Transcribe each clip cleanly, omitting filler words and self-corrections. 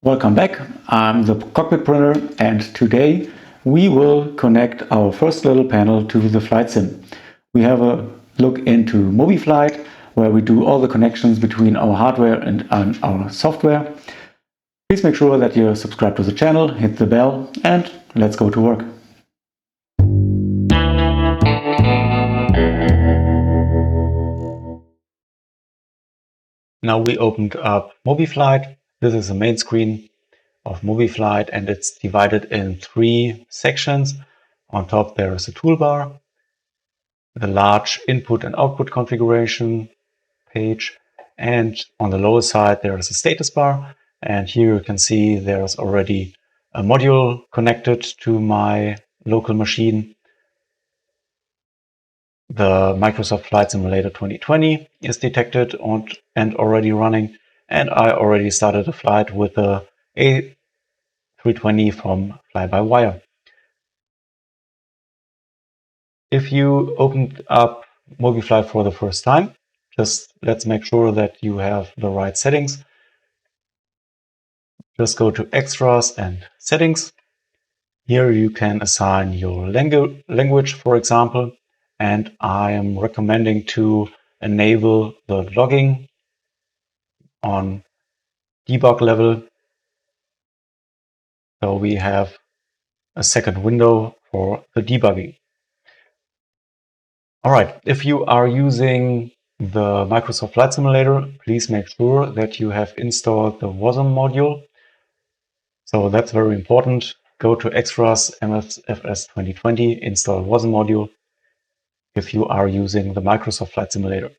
Welcome back. I'm the Cockpit printer, and today we will connect our first little panel to the flight sim. We have a look into Mobiflight, where we do all the connections between our hardware and our software. Please make sure that you're subscribed to the channel, hit the bell, and let's go to work. Now we opened up Mobiflight. This is the main screen of Mobiflight, and it's divided in 3 sections. On top there is a toolbar, the large input and output configuration page, and on the lower side there is a status bar, and here you can see there's already a module connected to my local machine. The Microsoft Flight Simulator 2020 is detected and already running, and I already started a flight with the A320 from fly-by-wire. If you opened up Mobiflight for the first time, just let's make sure that you have the right settings. Just go to Extras and Settings. Here you can assign your language, for example, and I am recommending to enable the logging on debug level. So we have a second window for the debugging. All right, if you are using the Microsoft Flight Simulator, please make sure that you have installed the WASM module. So that's very important. Go to Extras, MFS 2020, install WASM module if you are using the Microsoft Flight Simulator.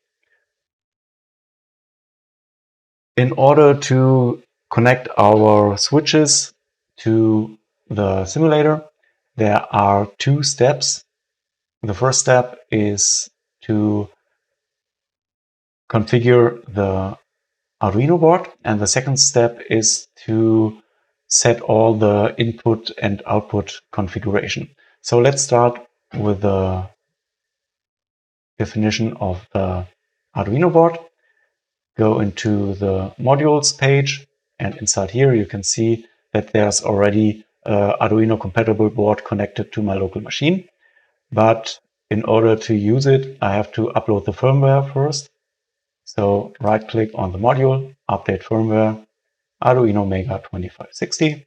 In order to connect our switches to the simulator, there are 2 steps. The first step is to configure the Arduino board, and the second step is to set all the input and output configuration. So let's start with the definition of the Arduino board. Go into the modules page, and inside here you can see that there's already an Arduino compatible board connected to my local machine. But in order to use it, I have to upload the firmware first. So right click on the module, update firmware, Arduino Mega 2560.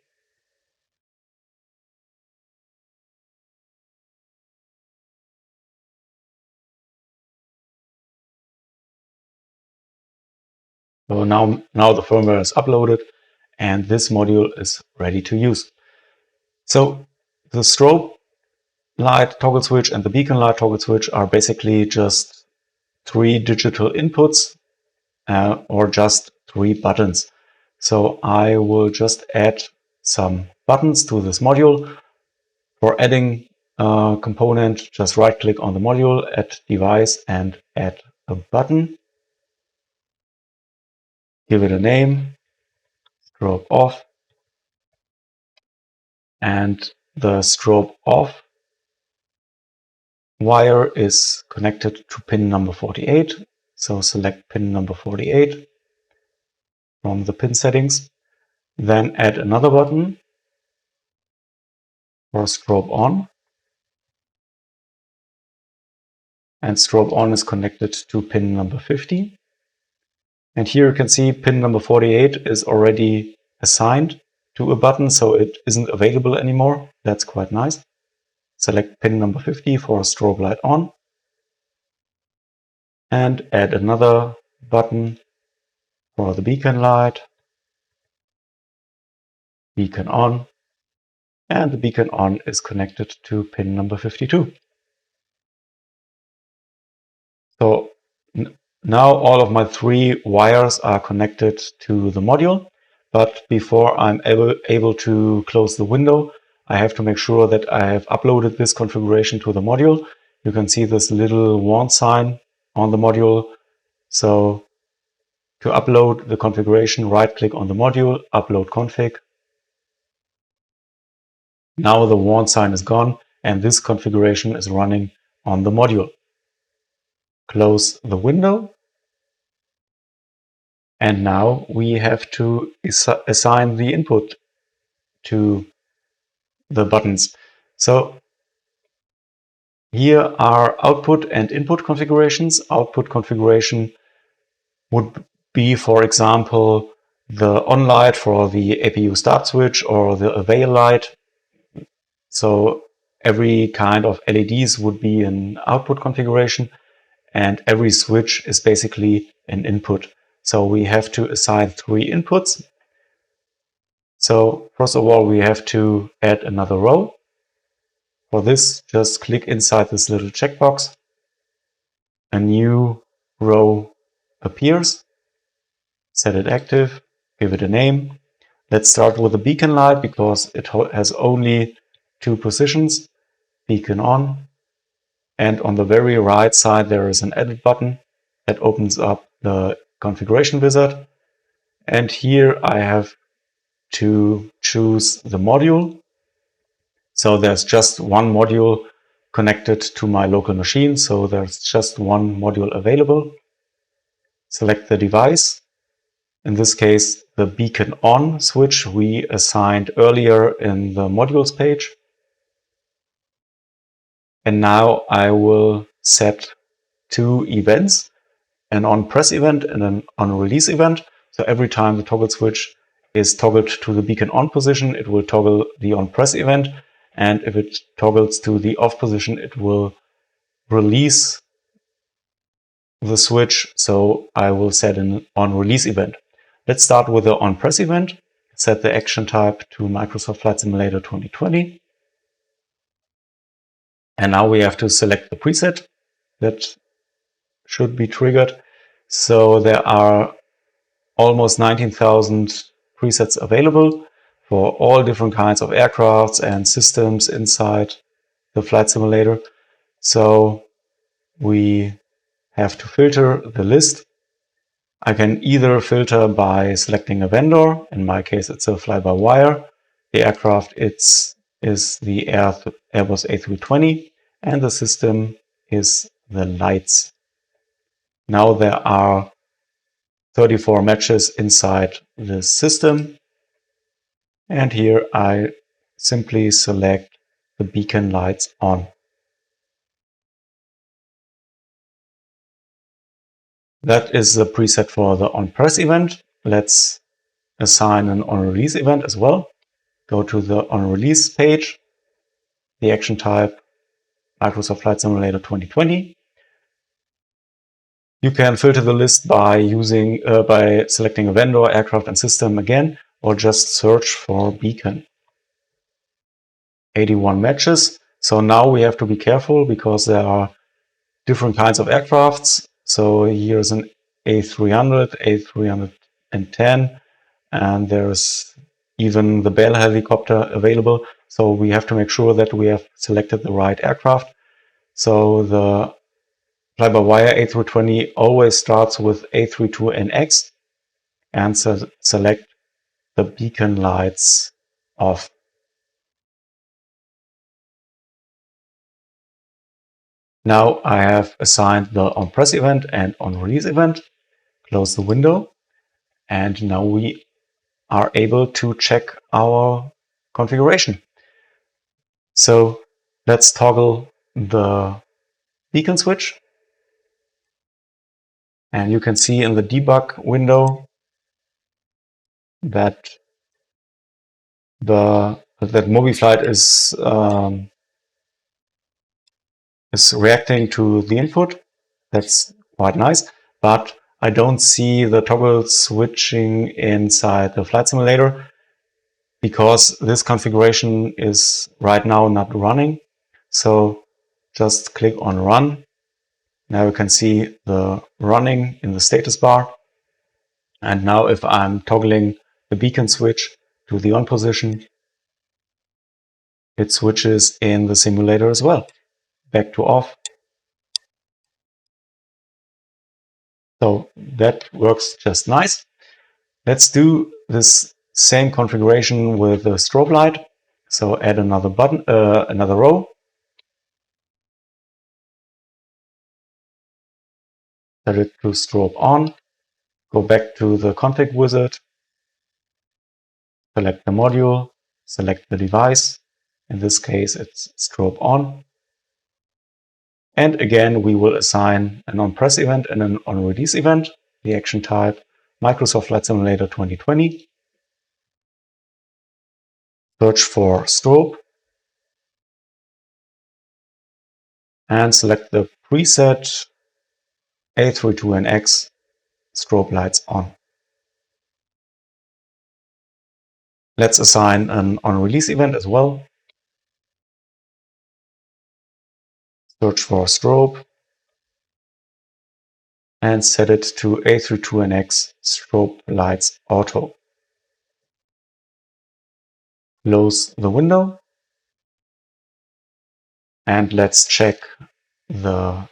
So now the firmware is uploaded and this module is ready to use. So the strobe light toggle switch and the beacon light toggle switch are basically just 3 digital inputs or just 3 buttons. So I will just add some buttons to this module. For adding a component, just right click on the module, add device and add a button. Give it a name, strobe off, and the strobe off wire is connected to pin number 48. So select pin number 48 from the pin settings. Then add another button for strobe on. And strobe on is connected to pin number 50. And here you can see pin number 48 is already assigned to a button, so it isn't available anymore. That's quite nice. Select pin number 50 for strobe light on. And add another button for the beacon light. Beacon on. And the beacon on is connected to pin number 52. So now all of my 3 wires are connected to the module. But before I'm able to close the window, I have to make sure that I have uploaded this configuration to the module. You can see this little warn sign on the module. So to upload the configuration, right click on the module, upload config. Now the warn sign is gone and this configuration is running on the module. Close the window. And now we have to assign the input to the buttons. So here are output and input configurations. Output configuration would be, for example, the on light for the APU start switch or the avail light. So every kind of LEDs would be an output configuration, and every switch is basically an input. So we have to assign 3 inputs. So first of all, we have to add another row. For this, just click inside this little checkbox. A new row appears. Set it active, give it a name. Let's start with the beacon light because it has only 2 positions, beacon on. And on the very right side, there is an edit button that opens up the configuration wizard. And here I have to choose the module. So there's just one module connected to my local machine. So there's just one module available. Select the device. In this case, the beacon on switch we assigned earlier in the modules page. And now I will set 2 events, an on press event and an on release event. So every time the toggle switch is toggled to the beacon on position, it will toggle the on press event. And if it toggles to the off position, it will release the switch. So I will set an on release event. Let's start with the on press event. Set the action type to Microsoft Flight Simulator 2020. And now we have to select the preset that should be triggered. So there are almost 19,000 presets available for all different kinds of aircrafts and systems inside the flight simulator. So we have to filter the list. I can either filter by selecting a vendor. In my case, it's a fly-by-wire. The aircraft is the Airbus A320, and the system is the lights. Now there are 34 matches inside the system. And here I simply select the beacon lights on. That is the preset for the on press event. Let's assign an on release event as well. Go to the on release page, the action type Microsoft Flight Simulator 2020. You can filter the list by selecting a vendor, aircraft, and system again, or just search for beacon. 81 matches. So now we have to be careful because there are different kinds of aircrafts. So here's an A300, A310, and there's even the Bell helicopter available. So we have to make sure that we have selected the right aircraft. So the fly-by-wire A320 always starts with A32NX and select the beacon lights off. Now I have assigned the on press event and on release event. Close the window, and now we are able to check our configuration. So let's toggle the beacon switch. And you can see in the debug window that Mobiflight is reacting to the input. That's quite nice, but I don't see the toggle switching inside the flight simulator because this configuration is right now not running. So just click on run. Now you can see the running in the status bar. And now if I'm toggling the beacon switch to the on position, it switches in the simulator as well. Back to off. So that works just nice. Let's do this same configuration with the strobe light. So add another button, another row. Set it to strobe on. go back to the config wizard, select the module, select the device. In this case, it's strobe on. And again, we will assign an on-press event and an on-release event. The action type, Microsoft Flight Simulator 2020. Search for strobe. And select the preset A32NX strobe lights on. Let's assign an on-release event as well. Search for strobe and set it to A32NX strobe lights auto. Close the window and let's check the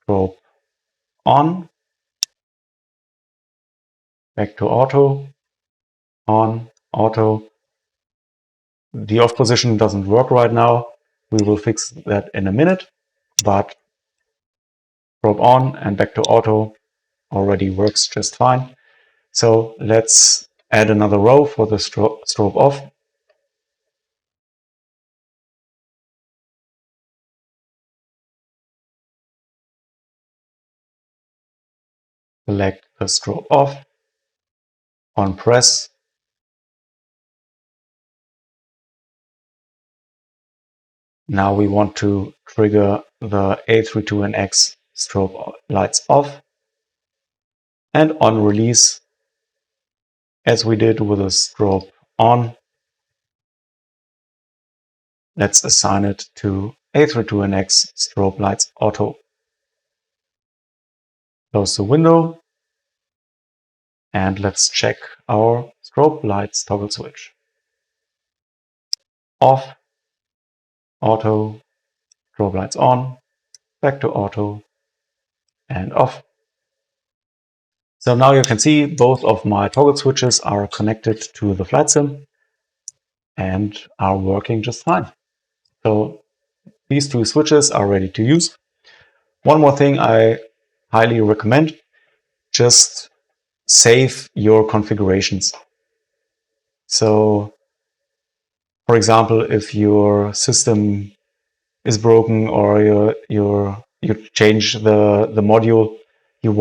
strobe on. Back to auto, on, auto. The off position doesn't work right now. We will fix that in a minute, but strobe on and back to auto already works just fine. So let's add another row for the strobe off. Select the strobe off, on press. Now we want to trigger the A32NX strobe lights off, and on release, as we did with the strobe on, let's assign it to A32NX strobe lights auto. Close the window and let's check our strobe lights toggle switch. Off, auto, strobe lights on, back to auto, and off. So now you can see both of my toggle switches are connected to the flight sim and are working just fine. So these two switches are ready to use. One more thing I highly recommend, just save your configurations. So, for example, if your system is broken or you change the module, you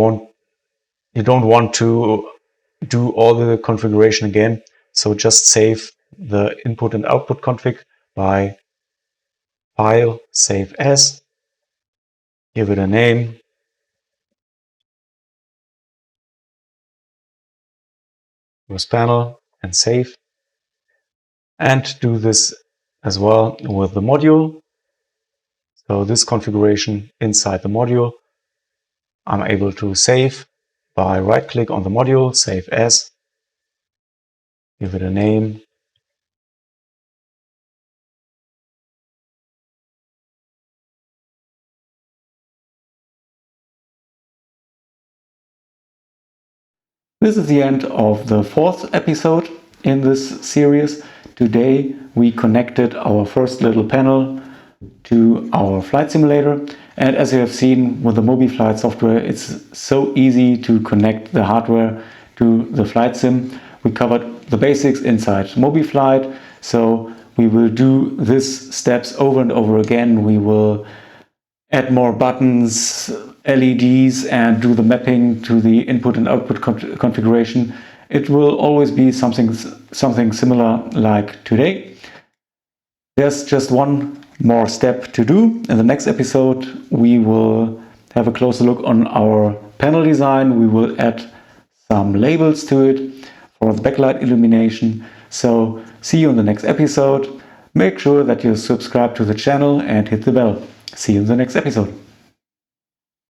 don't want to do all the configuration again. So just save the input and output config by File, Save As, give it a name, close panel, and save. And do this as well with the module. So this configuration inside the module, I'm able to save by right-click on the module, Save As, give it a name, This is the end of the fourth episode in this series. Today we connected our first little panel to our flight simulator, and as you have seen with the Mobiflight software, it's so easy to connect the hardware to the flight sim. We covered the basics inside Mobiflight, so we will do these steps over and over again. We will add more buttons, LEDs, and do the mapping to the input and output configuration. It will always be something similar like today. There's just one more step to do. In the next episode, we will have a closer look on our panel design. We will add some labels to it for the backlight illumination. So see you in the next episode. Make sure that you subscribe to the channel and hit the bell. See you in the next episode.